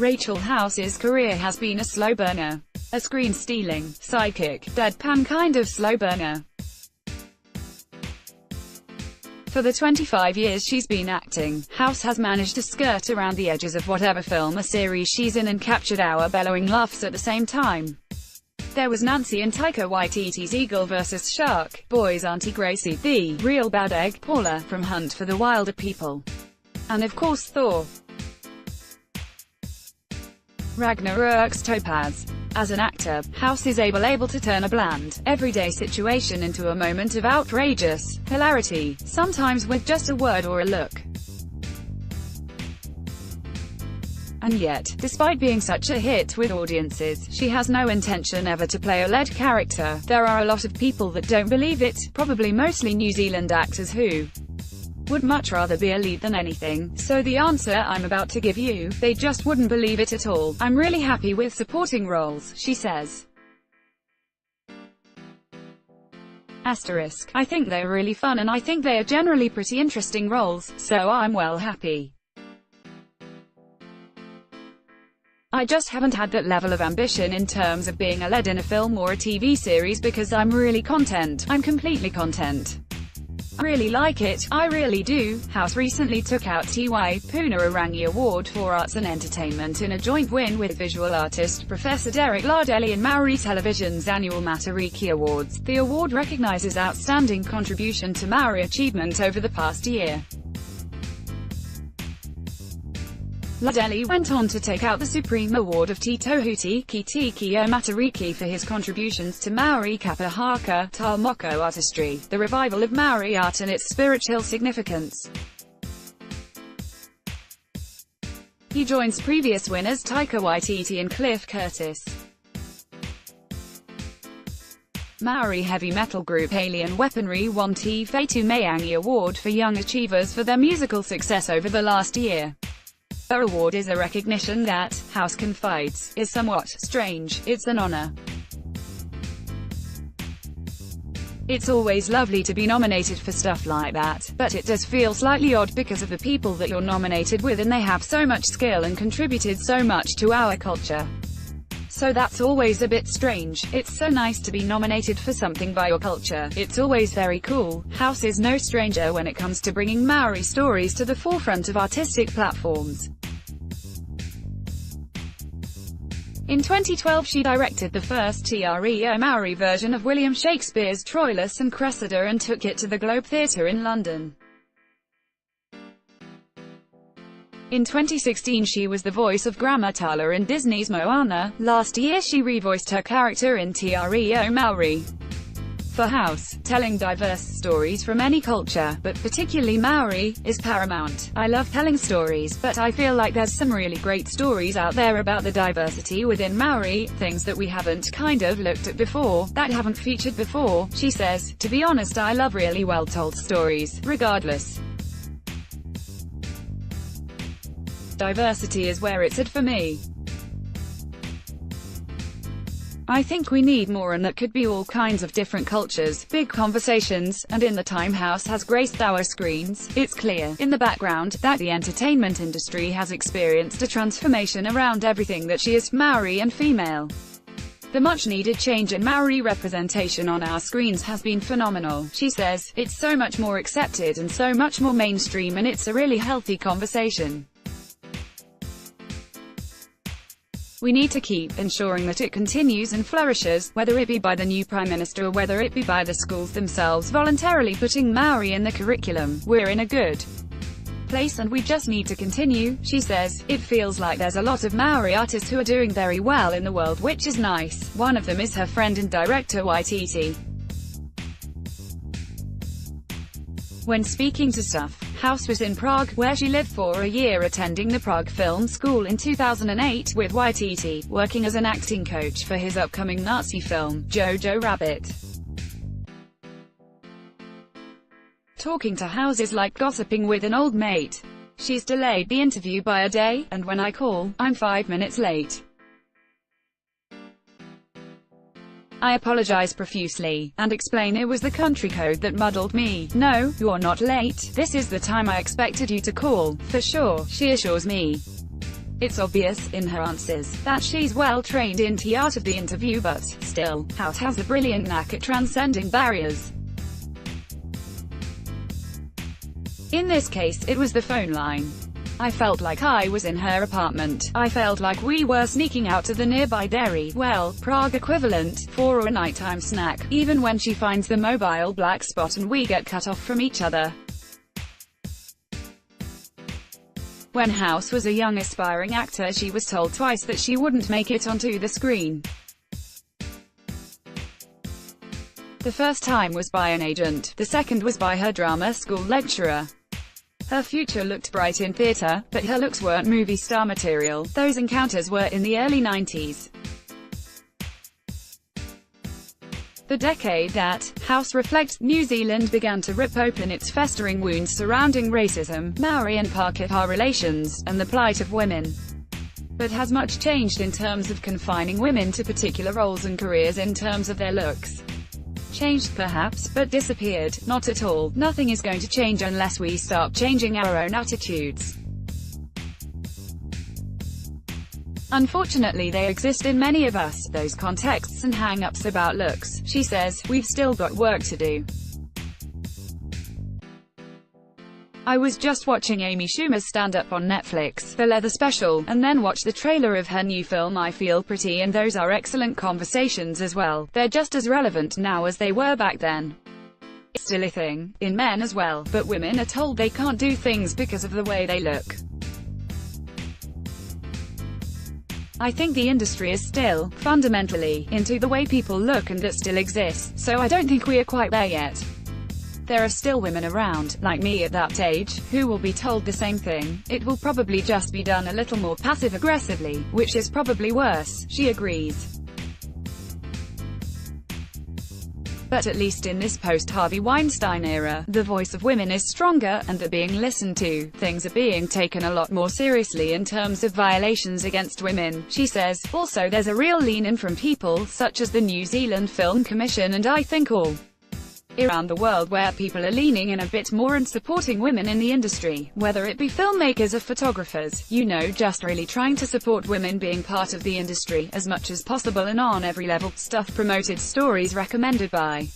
Rachel House's career has been a slow burner. A screen-stealing, sidekick, deadpan kind of slow burner. For the 25 years she's been acting, House has managed to skirt around the edges of whatever film or series she's in and captured our bellowing laughs at the same time. There was Nancy and Taika Waititi's Eagle vs. Shark, Boys Auntie Gracie, The Real Bad Egg, Paula, from Hunt for the Wilder People. And of course Thor. Ragnarok's Topaz. As an actor, House is able to turn a bland, everyday situation into a moment of outrageous hilarity, sometimes with just a word or a look. And yet, despite being such a hit with audiences, she has no intention ever to play a lead character. There are a lot of people that don't believe it, probably mostly New Zealand actors who would much rather be a lead than anything. So the answer I'm about to give you, they just wouldn't believe it at all. I'm really happy with supporting roles, she says. Asterisk. I think they're really fun and I think they are generally pretty interesting roles, so I'm well happy. I just haven't had that level of ambition in terms of being a lead in a film or a TV series because I'm really content. I'm completely content. I really like it, I really do. House recently took out Te Waipunarangi Award for Arts and Entertainment in a joint win with visual artist Professor Derek Lardeli in Maori Television's annual Matariki Awards. The award recognizes outstanding contribution to Maori achievement over the past year. Lardeli went on to take out the Supreme Award of Te Tohuti Ki Tiki o Matariki for his contributions to Maori kapa haka taumoko artistry, the revival of Maori art and its spiritual significance. He joins previous winners Taika Waititi and Cliff Curtis. Maori heavy metal group Alien Weaponry won Te Whaitu Mayangi Award for Young Achievers for their musical success over the last year. The award is a recognition that, House confides, is somewhat strange. It's an honor. It's always lovely to be nominated for stuff like that, but it does feel slightly odd because of the people that you're nominated with and they have so much skill and contributed so much to our culture. So that's always a bit strange. It's so nice to be nominated for something by your culture. It's always very cool. House is no stranger when it comes to bringing Maori stories to the forefront of artistic platforms. In 2012 she directed the first TREO Maori version of William Shakespeare's Troilus and Cressida and took it to the Globe Theatre in London. In 2016 she was the voice of Gramatala in Disney's Moana. Last year she revoiced her character in TREO Maori. For House, telling diverse stories from any culture, but particularly Maori, is paramount. I love telling stories, but I feel like there's some really great stories out there about the diversity within Maori, things that we haven't kind of looked at before, that haven't featured before, she says. To be honest, I love really well-told stories, regardless. Diversity is where it's at for me. I think we need more, and that could be all kinds of different cultures, big conversations, and in the time House has graced our screens, it's clear, in the background, that the entertainment industry has experienced a transformation around everything that she is, Maori and female. The much-needed change in Maori representation on our screens has been phenomenal, she says. It's so much more accepted and so much more mainstream, and it's a really healthy conversation. We need to keep ensuring that it continues and flourishes, whether it be by the new Prime Minister or whether it be by the schools themselves voluntarily putting Maori in the curriculum. We're in a good place and we just need to continue, she says. It feels like there's a lot of Maori artists who are doing very well in the world, which is nice. One of them is her friend and director Waititi. When speaking to Stuff, House was in Prague, where she lived for a year, attending the Prague Film School in 2008, with Waititi, working as an acting coach for his upcoming Nazi film, Jojo Rabbit. Talking to House is like gossiping with an old mate. She's delayed the interview by a day, and when I call, I'm 5 minutes late. I apologize profusely, and explain it was the country code that muddled me. No, you're not late. This is the time I expected you to call, for sure, she assures me. It's obvious, in her answers, that she's well trained in the art of the interview, but, still, House has a brilliant knack at transcending barriers. In this case, it was the phone line. I felt like I was in her apartment. I felt like we were sneaking out to the nearby dairy, well, Prague equivalent, for a nighttime snack, even when she finds the mobile black spot and we get cut off from each other. When House was a young aspiring actor, she was told twice that she wouldn't make it onto the screen. The first time was by an agent, the second was by her drama school lecturer. Her future looked bright in theatre, but her looks weren't movie star material. Those encounters were in the early 90s. The decade that House reflects, New Zealand began to rip open its festering wounds surrounding racism, Maori and Pākehā relations, and the plight of women. But has much changed in terms of confining women to particular roles and careers in terms of their looks? Changed perhaps, but disappeared? Not at all. Nothing is going to change unless we start changing our own attitudes. Unfortunately, they exist in many of us, those contexts and hang-ups about looks. She says, we've still got work to do. I was just watching Amy Schumer's stand-up on Netflix, the Leather Special, and then watched the trailer of her new film I Feel Pretty, and those are excellent conversations as well. They're just as relevant now as they were back then. It's still a thing, in men as well, but women are told they can't do things because of the way they look. I think the industry is still, fundamentally, into the way people look, and that still exists, so I don't think we are quite there yet. There are still women around, like me at that age, who will be told the same thing. It will probably just be done a little more passive-aggressively, which is probably worse, she agrees. But at least in this post-Harvey Weinstein era, the voice of women is stronger, and they're being listened to. Things are being taken a lot more seriously in terms of violations against women, she says. Also, there's a real lean-in from people, such as the New Zealand Film Commission, and I think all around the world, where people are leaning in a bit more and supporting women in the industry, whether it be filmmakers or photographers, you know, just really trying to support women being part of the industry, as much as possible and on every level. Stuff promoted, stories recommended by